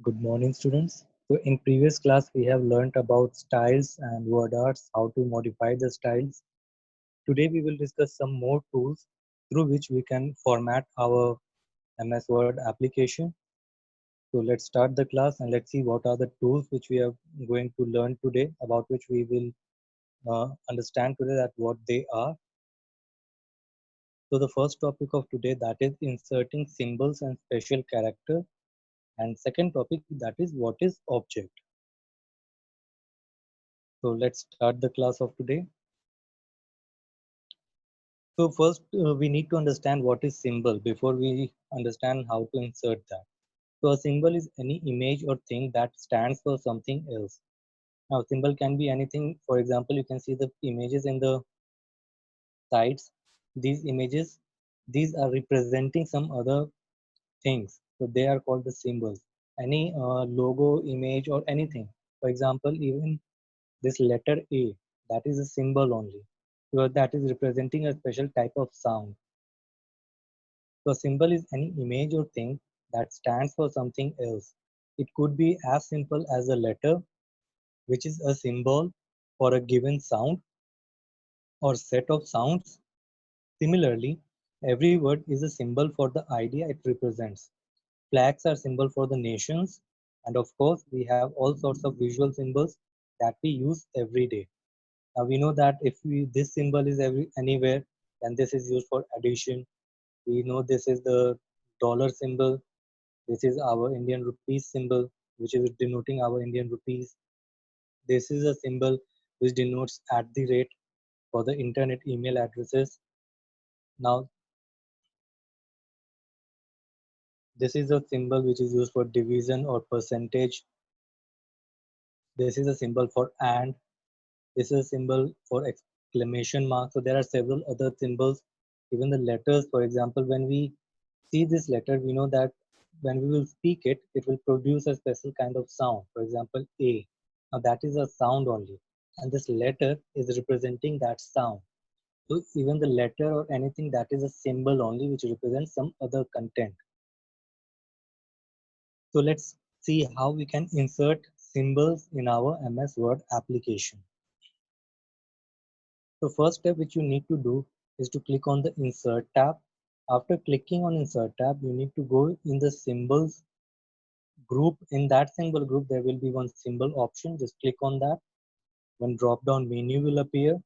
Good morning, students. So in previous class, we have learnt about styles and word arts, how to modify the styles. Today, we will discuss some more tools through which we can format our MS Word application. So let's start the class and let's see what are the tools which we are going to learn today, about which we will understand today that what they are. So the first topic of today, that is inserting symbols and special character. And second topic, that is what is object. So let's start the class of today. So first, we need to understand what is symbol before we understand how to insert that. So a symbol is any image or thing that stands for something else. Now, symbol can be anything. For example, you can see the images in the sides. These images, these are representing some other things. So they are called the symbols. Any logo, image, or anything. For example, even this letter A, that is a symbol only. So that is representing a special type of sound. So a symbol is any image or thing that stands for something else. It could be as simple as a letter, which is a symbol for a given sound or set of sounds. Similarly, every word is a symbol for the idea it represents. Flags are symbol for the nations, and of course, we have all sorts of visual symbols that we use every day. Now we know that if this symbol is anywhere, then this is used for addition. We know this is the dollar symbol. This is our Indian rupees symbol, which is denoting our Indian rupees. This is a symbol which denotes at the rate for the internet email addresses. Now, this is a symbol which is used for division or percentage. This is a symbol for and. This is a symbol for exclamation mark. So there are several other symbols. Even the letters, for example, when we see this letter, we know that when we will speak it, it will produce a special kind of sound. For example, A. Now that is a sound only. And this letter is representing that sound. So even the letter or anything, that is a symbol only which represents some other content. So let's see how we can insert symbols in our MS Word application. So first step which you need to do is to click on the Insert tab. After clicking on Insert tab, you need to go in the symbols group. In that symbol group, there will be one symbol option. Just click on that. One drop down menu will appear.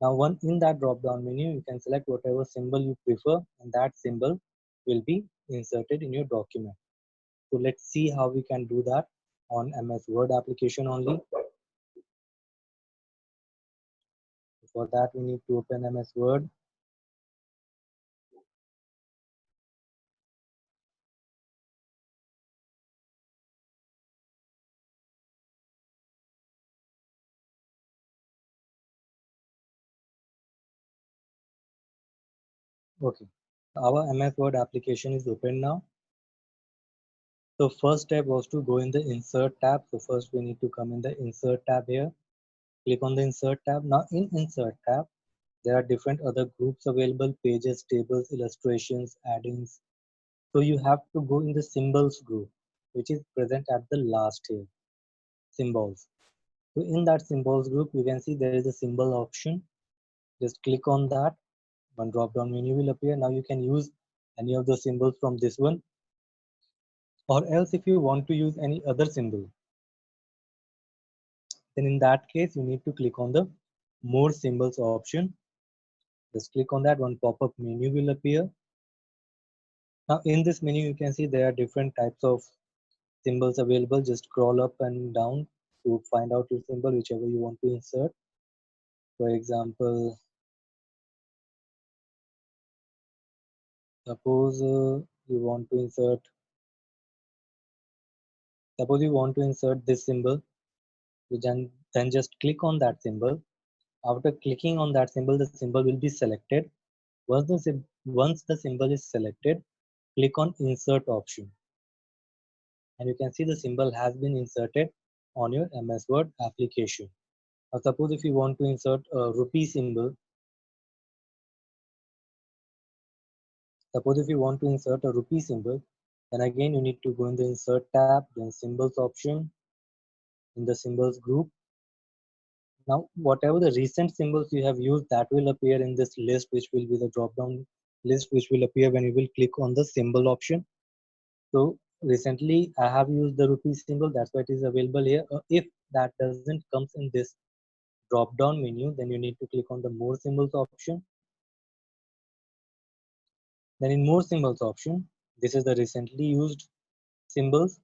Now, in that drop down menu, you can select whatever symbol you prefer, and that symbol will be inserted in your document. So let's see how we can do that on MS Word application only. For that, we need to open MS Word. Okay, our MS Word application is open now. So first step was to go in the Insert tab. So first we need to come in the Insert tab here. Click on the Insert tab. Now in Insert tab, there are different other groups available: pages, tables, illustrations, add-ins. So you have to go in the symbols group, which is present at the last here, symbols. So in that symbols group, you can see there is a symbol option. Just click on that. One drop down menu will appear. Now you can use any of the symbols from this one, or else if you want to use any other symbol, then in that case, you need to click on the more symbols option. Just click on that. One pop-up menu will appear. Now in this menu, you can see there are different types of symbols available. Just scroll up and down to find out your symbol, whichever you want to insert. For example, suppose you want to insert, suppose you want to insert this symbol, then just click on that symbol. After clicking on that symbol, the symbol will be selected. Once the symbol is selected, click on Insert option, and you can see the symbol has been inserted on your MS Word application. Now, suppose if you want to insert a rupee symbol, suppose if you want to insert a rupee symbol, Then again, you need to go in the insert tab, then symbols option, in the symbols group. Now, whatever the recent symbols you have used, that will appear in this list, which will be the drop down list, which will appear when you will click on the symbol option. So recently I have used the rupee symbol, that's why it is available here. If that doesn't comes in this drop down menu, then you need to click on the more symbols option. Then in more symbols option, this is the recently used symbols.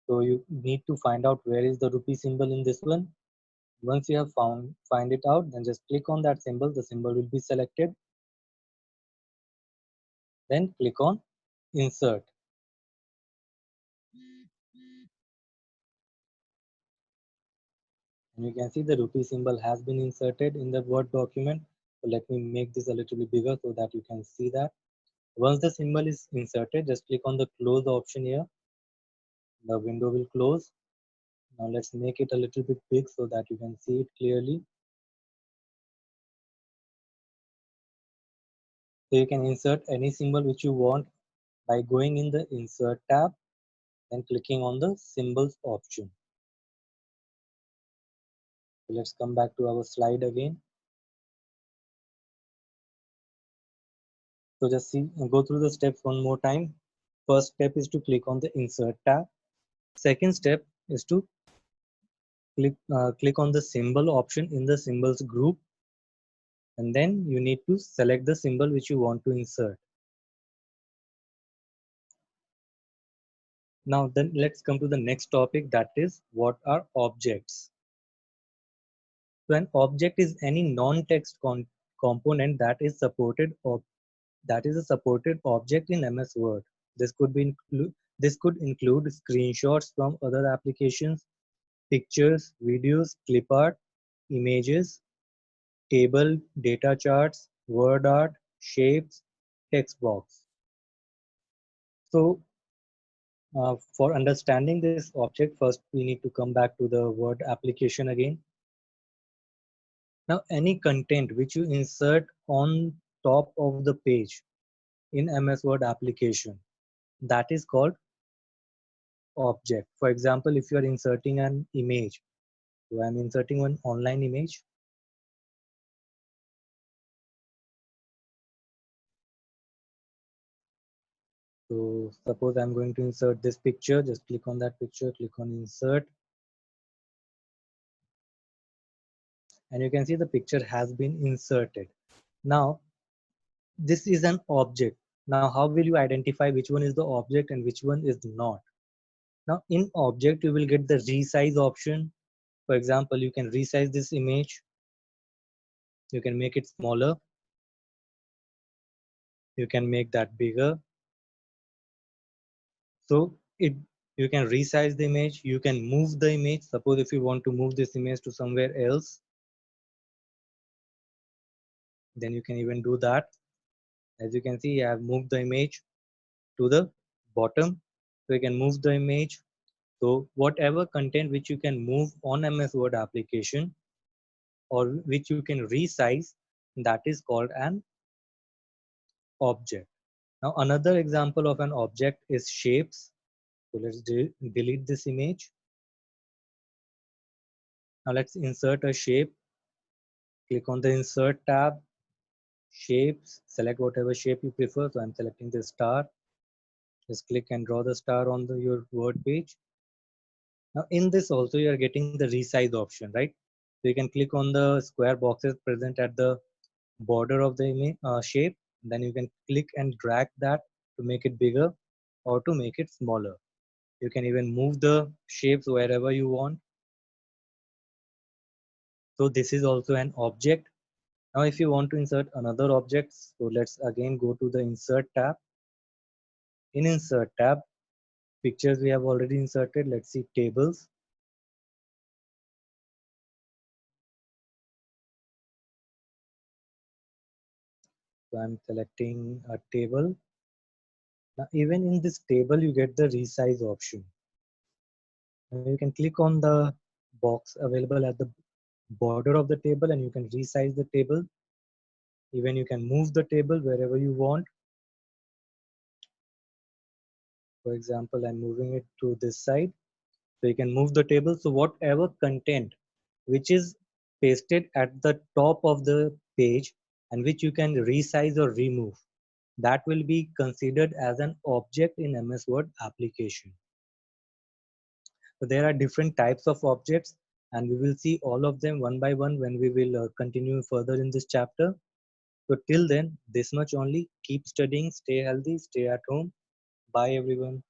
So you need to find out where is the rupee symbol in this one. Once you have find it out, then just click on that symbol. The symbol will be selected. Then click on insert. And you can see the rupee symbol has been inserted in the Word document. So let me make this a little bit bigger so that you can see that. Once the symbol is inserted, just click on the close option here. The window will close. Now let's make it a little bit big so that you can see it clearly. So you can insert any symbol which you want by going in the insert tab and clicking on the symbols option. So let's come back to our slide again. So just see, go through the steps one more time. First step is to click on the insert tab. Second step is to click on the symbol option in the symbols group, and then you need to select the symbol which you want to insert. Now then let's come to the next topic, that is what are objects. So an object is any non-text component that is supported or that is a supported object in MS Word. This could be this could include screenshots from other applications, pictures, videos, clip art, images, table, data charts, word art, shapes, text box. So for understanding this object, first we need to come back to the Word application again. Now any content which you insert on top of the page in MS Word application, that is called object. For example, if you are inserting an image, so I'm inserting one online image. So suppose I'm going to insert this picture, just click on that picture, click on insert, and you can see the picture has been inserted. Now this is an object. Now how will you identify which one is the object and which one is not? Now in object you will get the resize option. For example, you can resize this image, you can make it smaller, you can make that bigger. So it you can resize the image, you can move the image. Suppose if you want to move this image to somewhere else, then you can even do that. As you can see, I have moved the image to the bottom, so you can move the image. So whatever content which you can move on MS Word application or which you can resize, that is called an object. Now another example of an object is shapes. So let's delete this image. Now let's insert a shape. Click on the insert tab, shapes, select whatever shape you prefer. So I'm selecting the star. Just click and draw the star on your Word page. Now in this also you are getting the resize option, right? So you can click on the square boxes present at the border of the image shape. Then you can click and drag that to make it bigger or to make it smaller. You can even move the shapes wherever you want. So this is also an object. Now if you want to insert another object, so let's again go to the insert tab. In insert tab, pictures we have already inserted. Let's see tables. So I'm selecting a table. Now even in this table you get the resize option. Now you can click on the box available at the border of the table and you can resize the table. Even you can move the table wherever you want. For example, I'm moving it to this side. So you can move the table. So whatever content which is pasted at the top of the page and which you can resize or remove, that will be considered as an object in MS Word application. So there are different types of objects, and we will see all of them one by one when we will continue further in this chapter. So till then, this much only. Keep studying, stay healthy, stay at home. Bye everyone.